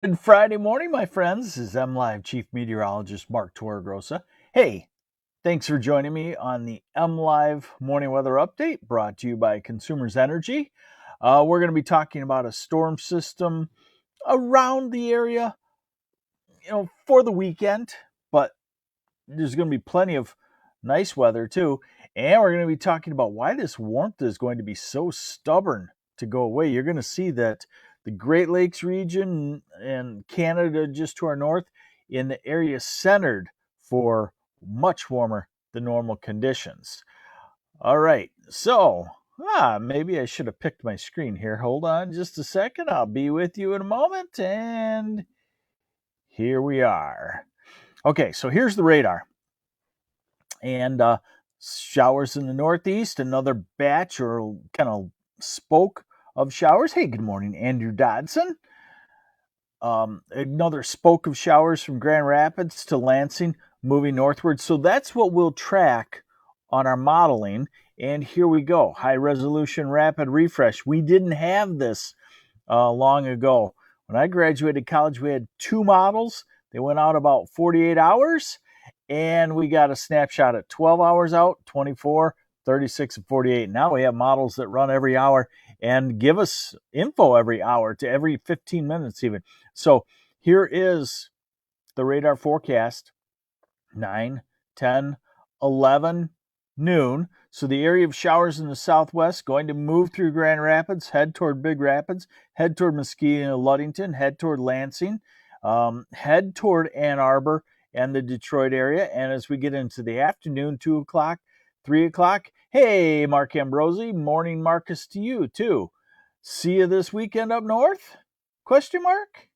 Good Friday morning, my friends. This is MLive Chief Meteorologist Mark Torregrossa. Hey, thanks for joining me on the MLive Morning Weather Update brought to you by Consumers Energy. We're going to be talking about a storm system around the area, for the weekend, but there's going to be plenty of nice weather too. And we're going to be talking about why this warmth is going to be so stubborn to go away. You're going to see that the Great Lakes region and Canada just to our north in the area centered for much warmer than normal conditions. All right, so maybe I should have picked my screen here. Hold on just a second. I'll be with you in a moment. And here we are. Okay, so here's the radar. And showers in the northeast, another batch or kind of spoke of showers. Hey, good morning, Andrew Dodson. Another spoke of showers from Grand Rapids to Lansing, moving northward. So that's what we'll track on our modeling. And here we go. High resolution rapid refresh. We didn't have this long ago. When I graduated college, we had two models. They went out about 48 hours, and we got a snapshot at 12 hours out, 24, 36, and 48. Now we have models that run every hour and give us info every hour to every 15 minutes even. So here is the radar forecast, 9, 10, 11, noon. So the area of showers in the southwest going to move through Grand Rapids, head toward Big Rapids, head toward Muskegon and Ludington, head toward Lansing, head toward Ann Arbor and the Detroit area. And as we get into the afternoon, 2 o'clock, 3 o'clock, hey, Mark Ambrosi, morning Marcus to you too. See you this weekend up north? Question mark?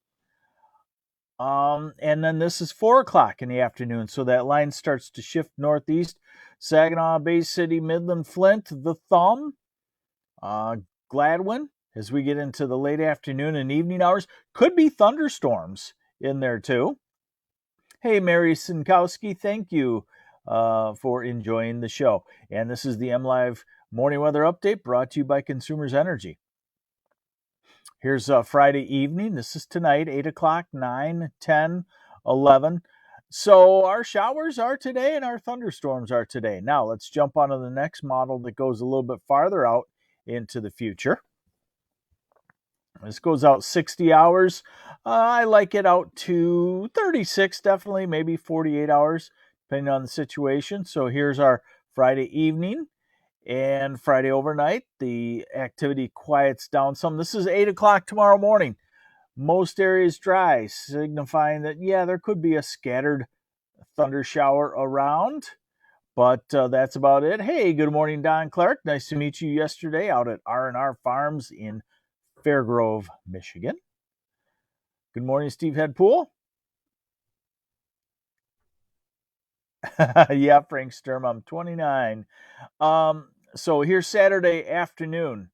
And then this is 4 o'clock in the afternoon. So that line starts to shift northeast. Saginaw, Bay City, Midland, Flint, the thumb, Gladwin, as we get into the late afternoon and evening hours. Could be thunderstorms in there too. Hey, Mary Sinkowski, thank you for enjoying the show. And this is the MLive Morning Weather Update brought to you by Consumers Energy. Here's Friday evening. This is tonight, 8 o'clock, 9, 10, 11. So our showers are today and our thunderstorms are today. Now let's jump onto the next model that goes a little bit farther out into the future. This goes out 60 hours. I like it out to 36, definitely, maybe 48 hours, depending on the situation. So here's our Friday evening. And Friday overnight, the activity quiets down some. This is 8 o'clock tomorrow morning. Most areas dry, signifying that, there could be a scattered thunder shower around. But that's about it. Hey, good morning, Don Clark. Nice to meet you yesterday out at R&R Farms in Fairgrove, Michigan. Good morning, Steve Headpool. Yeah, Frank Sturm, I'm 29. So here's Saturday afternoon,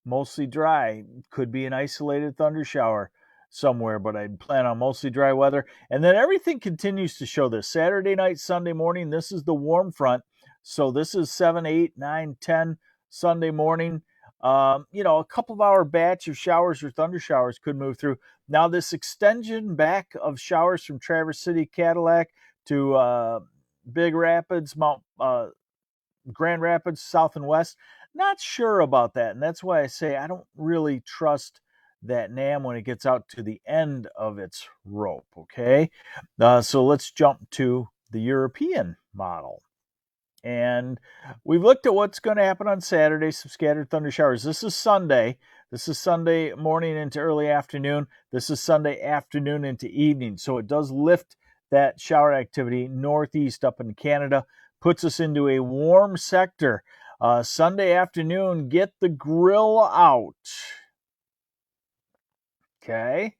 mostly dry. Could be an isolated thunder shower somewhere, but I'd plan on mostly dry weather. And then everything continues to show this. Saturday night, Sunday morning, this is the warm front. So this is 7, 8, 9, 10 Sunday morning. A couple of hour batch of showers or thunder showers could move through. Now this extension back of showers from Traverse City, Cadillac to Big Rapids, Grand Rapids, south and west. Not sure about that. And that's why I say I don't really trust that NAM when it gets out to the end of its rope. Okay. So let's jump to the European model. And we've looked at what's going to happen on Saturday, some scattered thunder showers. This is Sunday. This is Sunday morning into early afternoon. This is Sunday afternoon into evening. So it does lift that shower activity northeast up in Canada, puts us into a warm sector. Sunday afternoon, get the grill out. Okay.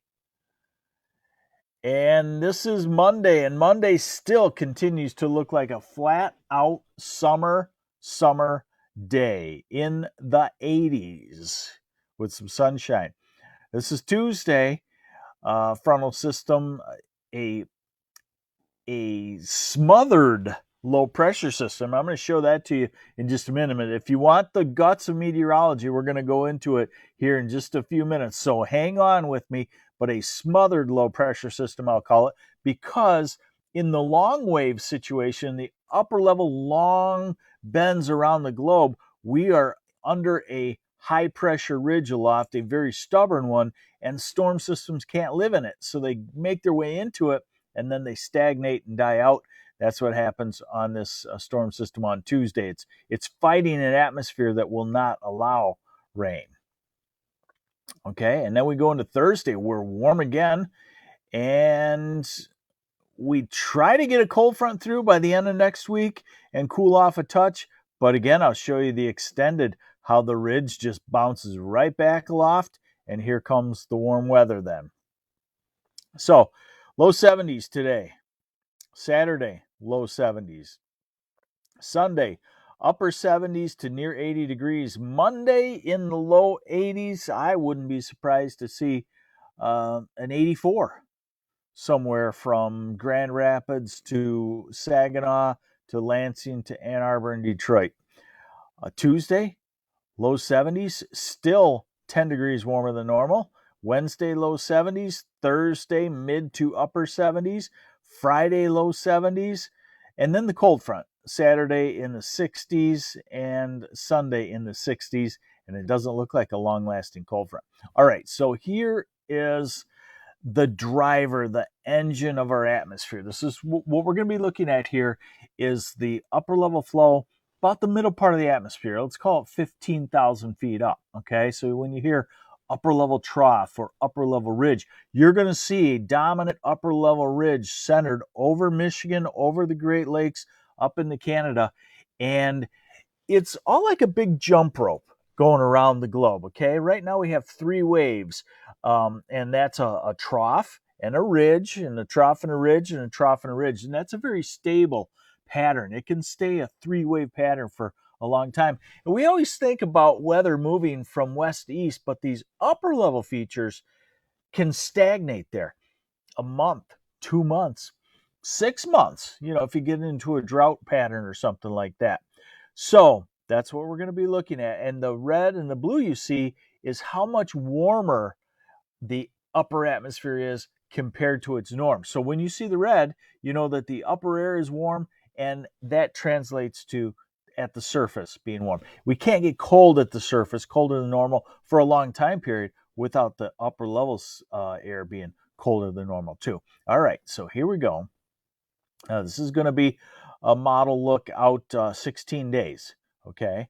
And this is Monday, and Monday still continues to look like a flat out summer day in the 80s with some sunshine. This is Tuesday. Frontal system, a smothered low pressure system. I'm going to show that to you in just a minute. If you want the guts of meteorology, we're going to go into it here in just a few minutes. So hang on with me. but a smothered low pressure system, I'll call it, because in the long wave situation, the upper level long bends around the globe, we are under a high pressure ridge aloft, a very stubborn one, and storm systems can't live in it. So they make their way into it and then they stagnate and die out. That's what happens on this storm system on Tuesday. It's fighting an atmosphere that will not allow rain. Okay, and then we go into Thursday. We're warm again, and we try to get a cold front through by the end of next week and cool off a touch. But again, I'll show you the extended, how the ridge just bounces right back aloft, and here comes the warm weather then. So, low 70s today. Saturday, low 70s. Sunday, upper 70s to near 80 degrees. Monday in the low 80s. I wouldn't be surprised to see an 84 somewhere from Grand Rapids to Saginaw to Lansing to Ann Arbor and Detroit. Tuesday, low 70s, still 10 degrees warmer than normal. Wednesday, low 70s. Thursday, mid to upper 70s. Friday, low 70s. And then the cold front. Saturday in the 60s and Sunday in the 60s. And it doesn't look like a long-lasting cold front. All right, so here is the driver, the engine of our atmosphere. This is what we're going to be looking at here is the upper level flow, about the middle part of the atmosphere. Let's call it 15,000 feet up. Okay, so when you hear upper level trough or upper level ridge, you're going to see a dominant upper level ridge centered over Michigan, over the Great Lakes, up into Canada, and it's all like a big jump rope going around the globe. Okay, right now we have three waves, and that's a trough and a ridge, and a trough and a ridge, and a trough and a ridge, and that's a very stable pattern. It can stay a three-wave pattern for a long time. And we always think about weather moving from west to east, but these upper level features can stagnate there a month, 2 months, 6 months, if you get into a drought pattern or something like that. So that's what we're going to be looking at. And the red and the blue you see is how much warmer the upper atmosphere is compared to its norm. So when you see the red, you know that the upper air is warm, and that translates to at the surface being warm. We can't get cold at the surface, colder than normal, for a long time period without the upper levels air being colder than normal too. All right, so here we go. This is going to be a model look out 16 days, okay?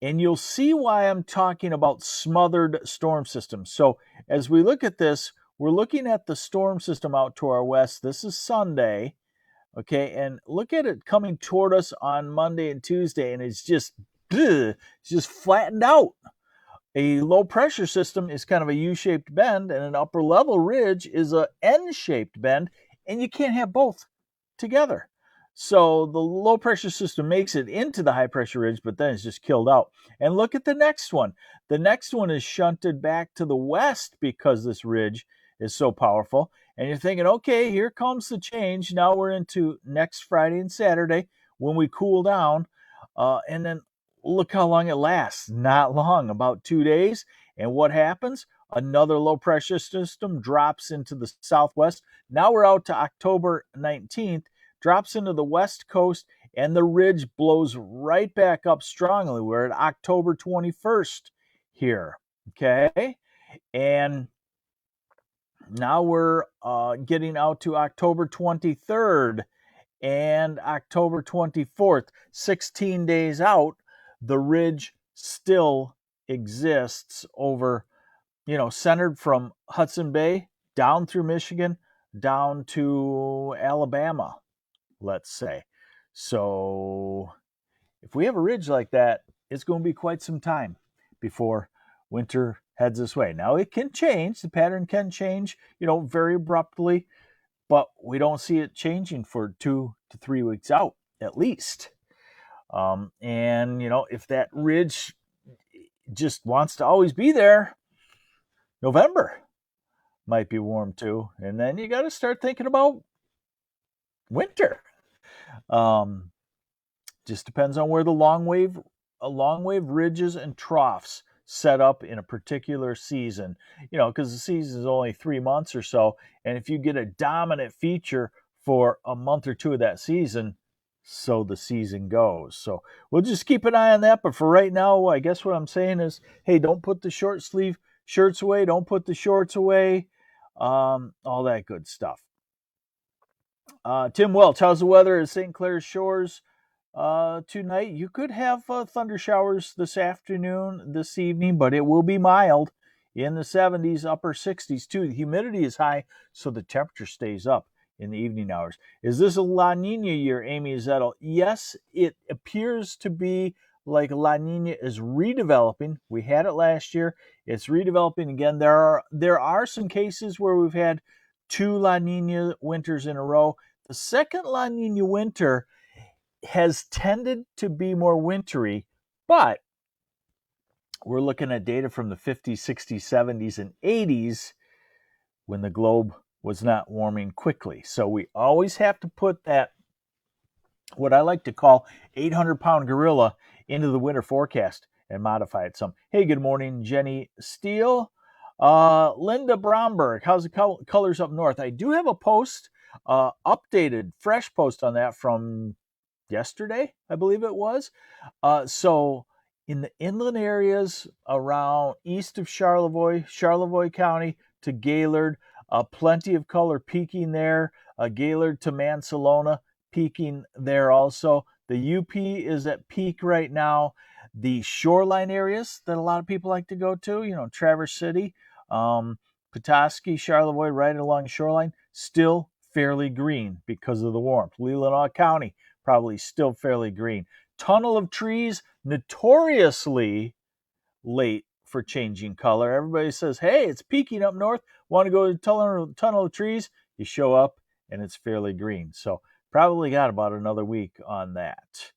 And you'll see why I'm talking about smothered storm systems. So as we look at this, we're looking at the storm system out to our west. This is Sunday, okay? And look at it coming toward us on Monday and Tuesday, and it's just flattened out. A low pressure system is kind of a U-shaped bend, and an upper level ridge is a N-shaped bend, and you can't have both together. So the low pressure system makes it into the high pressure ridge, but then it's just killed out. And look at the next one. The next one is shunted back to the west because this ridge is so powerful. And you're thinking, okay, here comes the change. Now we're into next Friday and Saturday when we cool down. And then look how long it lasts. Not long, about 2 days. And what happens? Another low pressure system drops into the southwest. Now we're out to October 19th, drops into the west coast, and the ridge blows right back up strongly. We're at October 21st here, okay? And now we're getting out to October 23rd and October 24th. 16 days out, the ridge still exists over, centered from Hudson Bay down through Michigan, down to Alabama, let's say. So if we have a ridge like that, it's going to be quite some time before winter heads this way. Now it can change, the pattern can change, very abruptly, but we don't see it changing for 2 to 3 weeks out at least. And if that ridge just wants to always be there, November might be warm too. And then you got to start thinking about winter. Just depends on where the long wave ridges and troughs set up in a particular season, because the season is only 3 months or so. And if you get a dominant feature for a month or two of that season, so the season goes. So we'll just keep an eye on that. But for right now, I guess what I'm saying is, hey, don't put the short sleeve shirts away. Don't put the shorts away. All that good stuff. Tim Welch, how's the weather at St. Clair Shores tonight? You could have thunder showers this afternoon, this evening, but it will be mild in the 70s, upper 60s too. The humidity is high, so the temperature stays up in the evening hours. Is this a La Nina year, Amy Zettel? Yes, it appears to be like La Nina is redeveloping. We had it last year. It's redeveloping again. There are some cases where we've had 2 La Nina winters in a row. The second La Nina winter has tended to be more wintry, but we're looking at data from the 50s, 60s, 70s, and 80s when the globe was not warming quickly. So we always have to put that, what I like to call 800-pound gorilla, into the winter forecast and modify it some. Hey, good morning, Jenny Steele. Linda Bromberg, how's the colors up north? I do have a post, updated, fresh post on that from yesterday, I believe it was. So in the inland areas around east of Charlevoix County to Gaylord, plenty of color peaking there. Gaylord to Mansalona peaking there also. The UP is at peak right now. The shoreline areas that a lot of people like to go to, Traverse City, Petoskey, Charlevoix, right along the shoreline, still fairly green because of the warmth. Leelanau County, probably still fairly green. Tunnel of Trees, notoriously late for changing color. Everybody says, hey, it's peaking up north. Want to go to Tunnel of Trees? You show up and it's fairly green. So probably got about another week on that.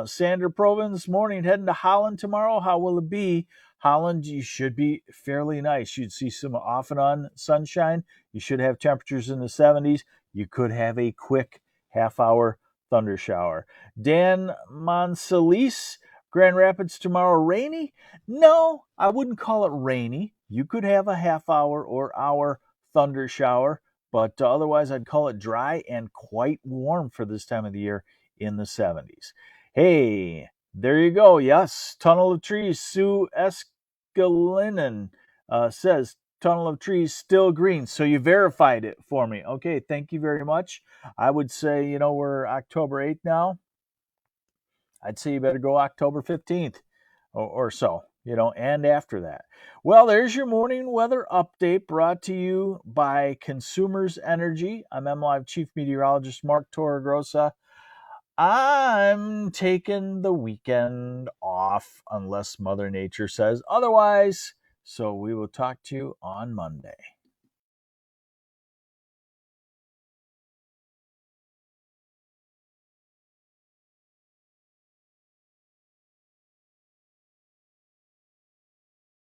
Sandra Provins, morning, heading to Holland tomorrow. How will it be? Holland, you should be fairly nice. You'd see some off and on sunshine. You should have temperatures in the 70s. You could have a quick half-hour thunder shower. Dan Monsalise, Grand Rapids tomorrow, rainy? No, I wouldn't call it rainy. You could have a half-hour or hour thunder shower, but otherwise I'd call it dry and quite warm for this time of the year in the 70s. Hey, there you go. Yes, Tunnel of Trees. Sue Escalinen says Tunnel of Trees still green. So you verified it for me. Okay, thank you very much. I would say, we're October 8th now. I'd say you better go October 15th or so, and after that. Well, there's your morning weather update brought to you by Consumers Energy. I'm MLive Chief Meteorologist Mark Torregrossa. I'm taking the weekend off unless Mother Nature says otherwise. So we will talk to you on Monday.